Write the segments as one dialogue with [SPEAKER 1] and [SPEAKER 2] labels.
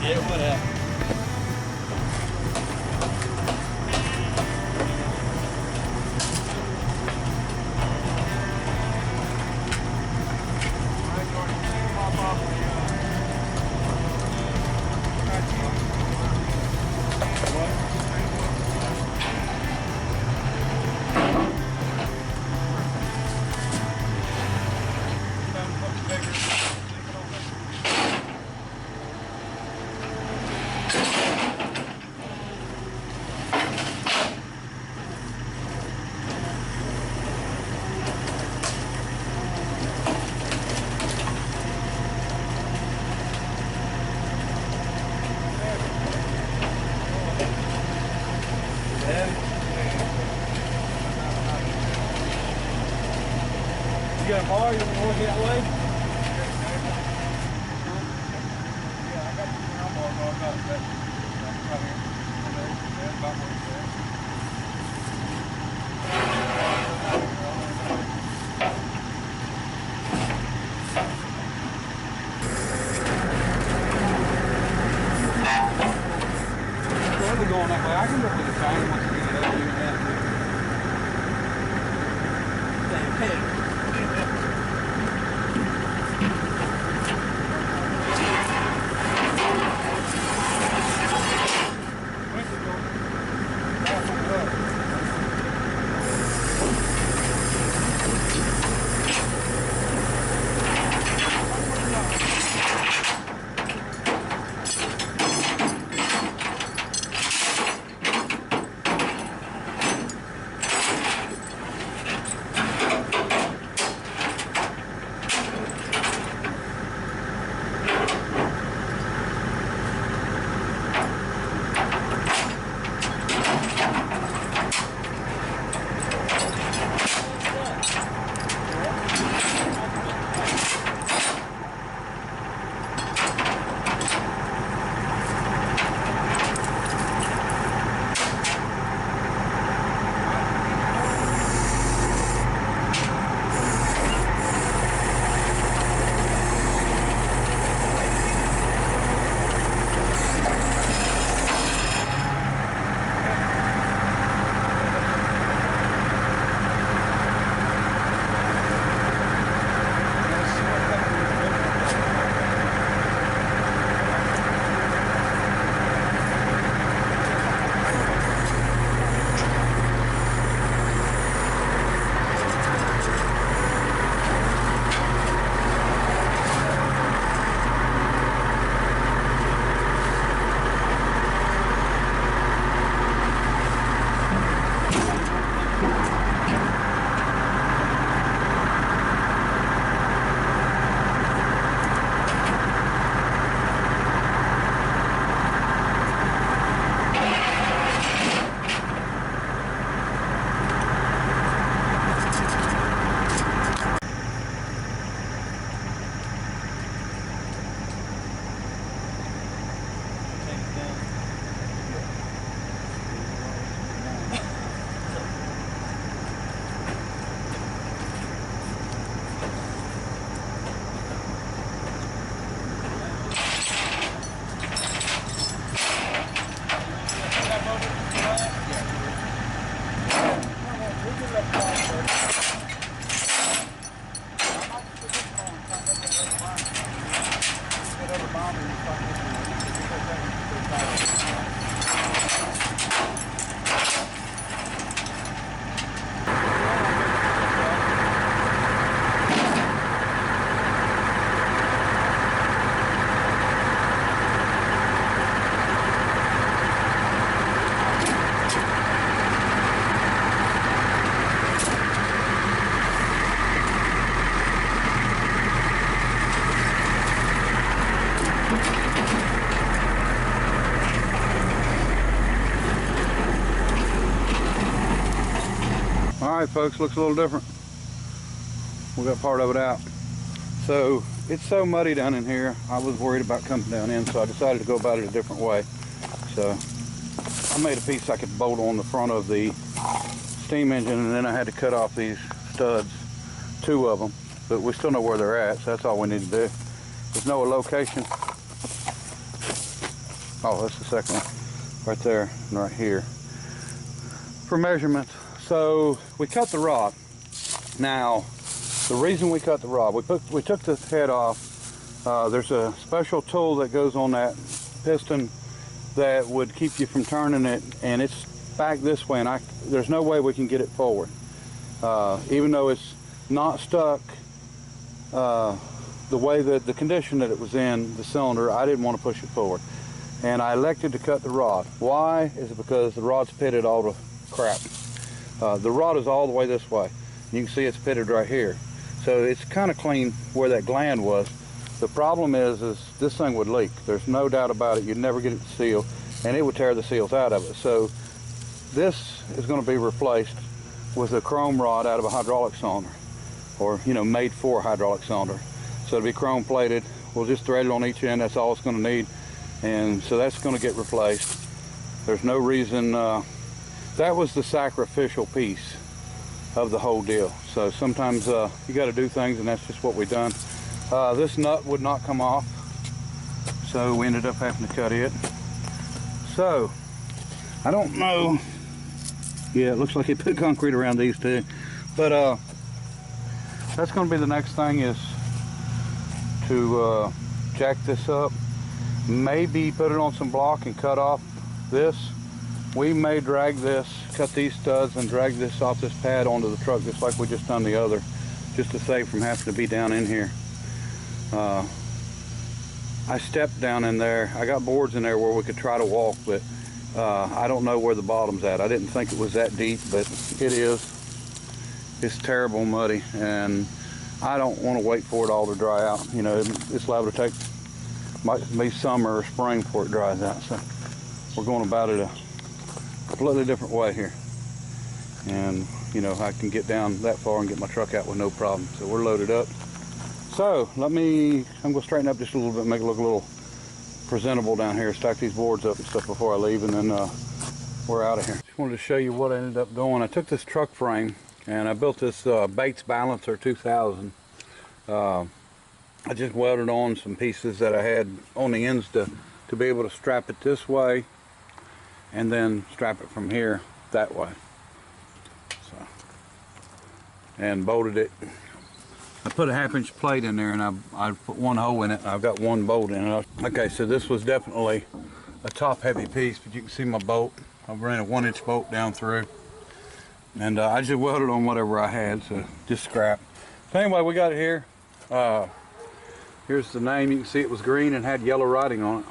[SPEAKER 1] Yeah, whatever. You got a bar? You want to work that way? Yeah, I got the ground bar going up. That's right here. That's about where it's at. We're going that way. I can look at the time once we get up here. Alright folks, looks a little different. We got part of it out. So
[SPEAKER 2] it's so muddy down in here, I was worried about coming down in, so I decided to go about it a different way. So I made a piece I could bolt on the front of the steam engine, and then I had to cut off these studs, 2 of them, but we still know where they're at, so that's all we need to do. There's no location. Oh, that's the second one, right there and right here. For measurements, so we cut the rod. Now, the reason we cut the rod, we took the head off. There's a special tool that goes on that piston that would keep you from turning it, and it's back this way, and there's no way we can get it forward. Even though it's not stuck the way that the condition that it was in, the cylinder, I didn't want to push it forward. And I elected to cut the rod. Why? Is it because the rod's pitted all the crap. The rod is all the way this way. You can see it's pitted right here. So it's kind of clean where that gland was. The problem is this thing would leak. There's no doubt about it. You'd never get it to seal, and it would tear the seals out of it. So this is going to be replaced with a chrome rod out of a hydraulic cylinder, or made for a hydraulic cylinder. So it'll be chrome plated. We'll just thread it on each end. That's all it's going to need, and so that's going to get replaced. There's no reason. That was the sacrificial piece of the whole deal. So sometimes you got to do things, and that's just what we done. This nut would not come off, so we ended up having to cut it. So I don't know. Yeah, it looks like it put concrete around these two, but that's going to be the next thing, is to jack this up, maybe put it on some block and cut off this. We may drag this, cut these studs and drag this off this pad onto the truck, just like we just done the other, just to save from having to be down in here. I stepped down in there. I got boards in there where we could try to walk, but I don't know where the bottom's at. I didn't think it was that deep, but it is. It's terrible muddy, and I don't want to wait for it all to dry out. It's liable to take, might be summer or spring before it dries out. So we're going about it a completely different way here, and I can get down that far and get my truck out with no problem. So we're loaded up. So I'm going to straighten up just a little bit, make it look a little presentable down here, stack these boards up and stuff before I leave, and then we're out of here. Just wanted to show you what I ended up doing. I took this truck frame and I built this Bates Balancer 2000. I just welded on some pieces that I had on the ends to be able to strap it this way, and then strap it from here that way. So, and bolted it. I put a 1/2-inch plate in there, and I put one hole in it, and I've got one bolt in it. Okay, so this was definitely a top heavy piece, but you can see my bolt. I ran a 1-inch bolt down through, and I just welded on whatever I had, so just scrap. So anyway, we got it here. Here's the name. You can see it was green and had yellow writing on it.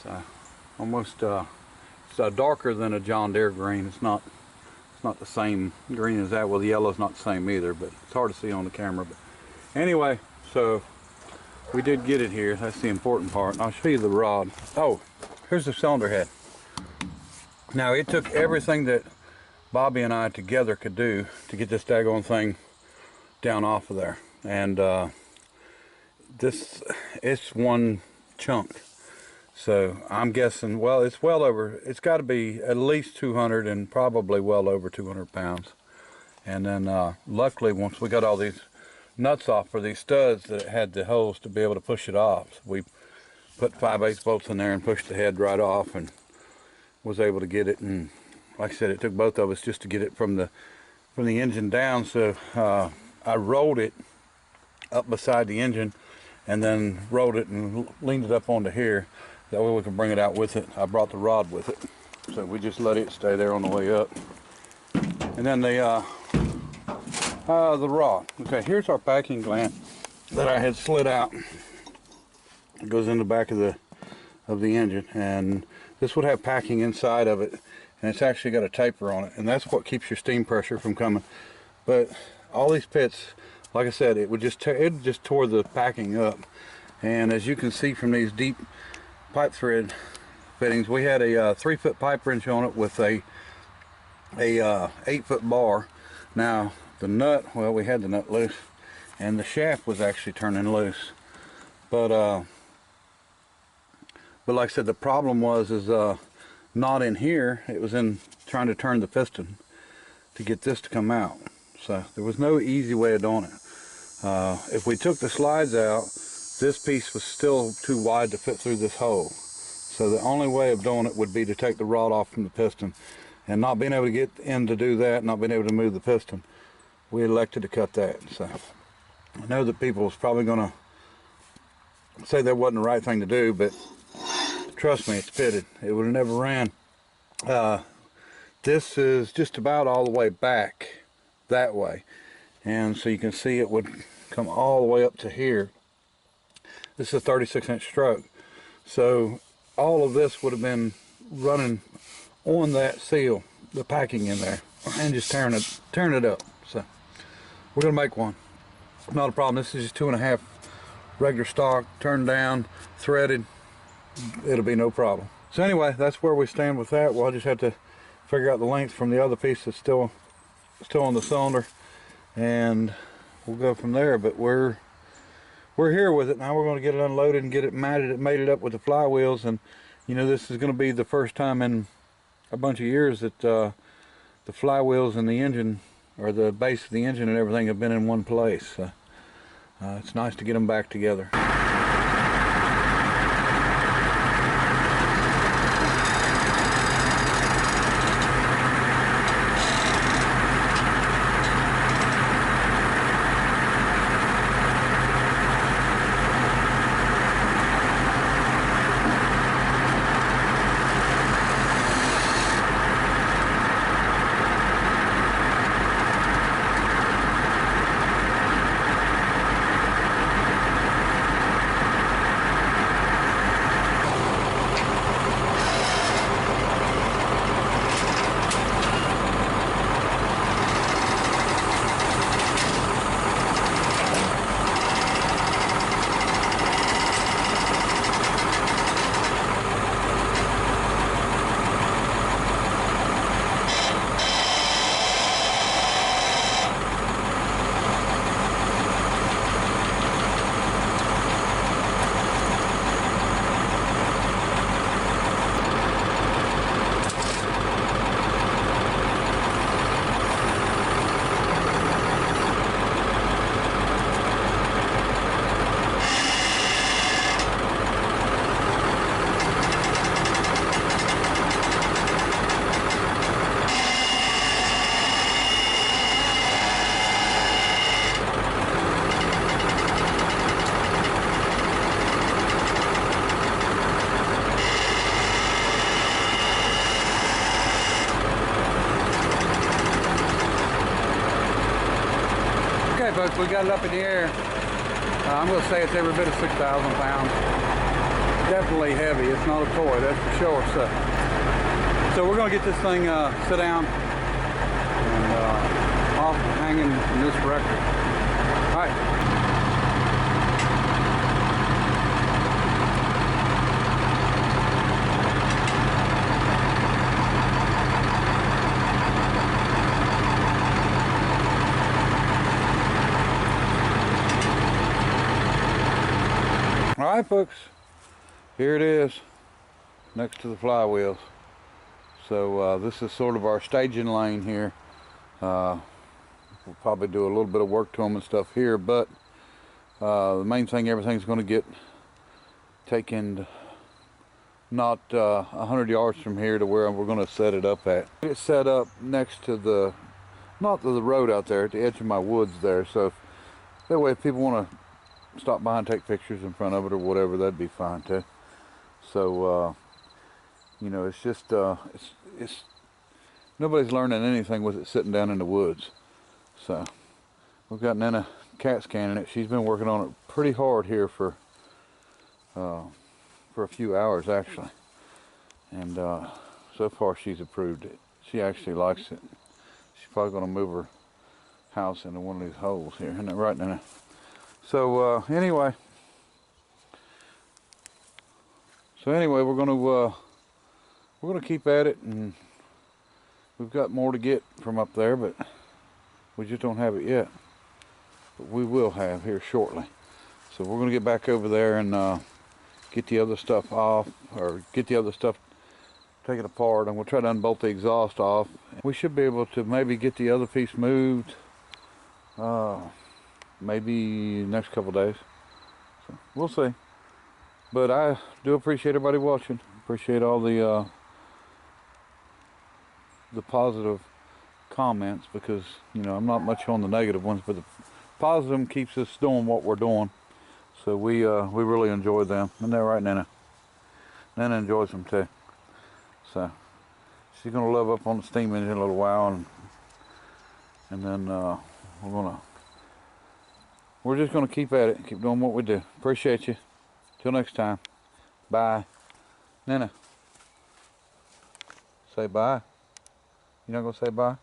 [SPEAKER 2] So almost it's darker than a John Deere green. It's not the same green as that. Well, the yellow's not the same either, but it's hard to see on the camera. But anyway, so we did get it here. That's the important part. And I'll show you the rod. Oh, here's the cylinder head. Now, it took everything that Bobby and I together could do to get this daggone thing down off of there. And it's one chunk. So I'm guessing, well, it's got to be at least 200 and probably well over 200 pounds. And then luckily, once we got all these nuts off for these studs that it had the holes to be able to push it off, so we put 5/8 bolts in there and pushed the head right off, and was able to get it. And like I said, it took both of us just to get it from the engine down. So I rolled it up beside the engine, and then rolled it and leaned it up onto here. That way we can bring it out with it. I brought the rod with it, so we just let it stay there on the way up. And then the rod. Okay, here's our packing gland that I had slid out. It goes in the back of the engine, and this would have packing inside of it, and it's actually got a taper on it, and that's what keeps your steam pressure from coming. But all these pits, like I said, it just tore the packing up. And as you can see from these deep pipe thread fittings, we had a 3-foot pipe wrench on it with a 8-foot bar. Now the nut, well, we had the nut loose, and the shaft was actually turning loose. But like I said, the problem was not in here. It was in trying to turn the piston to get this to come out. So there was no easy way of doing it. If we took the slides out, this piece was still too wide to fit through this hole. So the only way of doing it would be to take the rod off from the piston. And not being able to get in to do that, not being able to move the piston, we elected to cut that. So I know that people was probably going to say that wasn't the right thing to do, but trust me, it's fitted. It would have never ran. This is just about all the way back that way. And so you can see it would come all the way up to here. This is a 36-inch stroke. So all of this would have been running on that seal, the packing in there, and just tearing it up. So we're gonna make one. Not a problem. This is just 2.5 regular stock, turned down, threaded. It'll be no problem. So anyway, that's where we stand with that. We'll just have to figure out the length from the other piece that's still on the cylinder, and we'll go from there. But we're here with it now. We're going to get it unloaded and get it mated up with the flywheels. And you know, this is going to be the first time in a bunch of years that the flywheels and the engine, or the base of the engine and everything, have been in one place. It's nice to get them back together. Okay, folks, we got it up in the air. I'm going to say it's every bit of 6,000 pounds. Definitely heavy. It's not a toy, that's for sure. So we're going to get this thing sit down and off hanging in this record. All right. Alright folks, here it is next to the flywheels. So this is sort of our staging lane here. We'll probably do a little bit of work to them and stuff here, but the main thing, everything's going to get taken not 100 yards from here to where we're going to set it up at. It's set up next to not to the road out there, at the edge of my woods there, so that way if people want to stop by and take pictures in front of it or whatever, that'd be fine too. So you know, it's just it's nobody's learning anything with it sitting down in the woods. So we've got Nana CAT scanning it. She's been working on it pretty hard here for a few hours actually, and so far she's approved it. She actually likes it. She's probably going to move her house into one of these holes here, isn't it right, Nana? So anyway, we're gonna keep at it, and we've got more to get from up there, but we just don't have it yet. but we will have here shortly. So we're going to get back over there and get the other stuff off, or get the other stuff taken apart, and we'll try to unbolt the exhaust off. We should be able to maybe get the other piece moved maybe next couple days. So we'll see. But I do appreciate everybody watching. Appreciate all the positive comments, because you know I'm not much on the negative ones, but the positive keeps us doing what we're doing. So we really enjoy them. And they're right, Nana. Nana enjoys them too. So she's gonna load up on the steam engine in a little while, and then we're just gonna keep at it, keep doing what we do. Appreciate you. Till next time. Bye. Nana. Say bye. You not gonna say bye?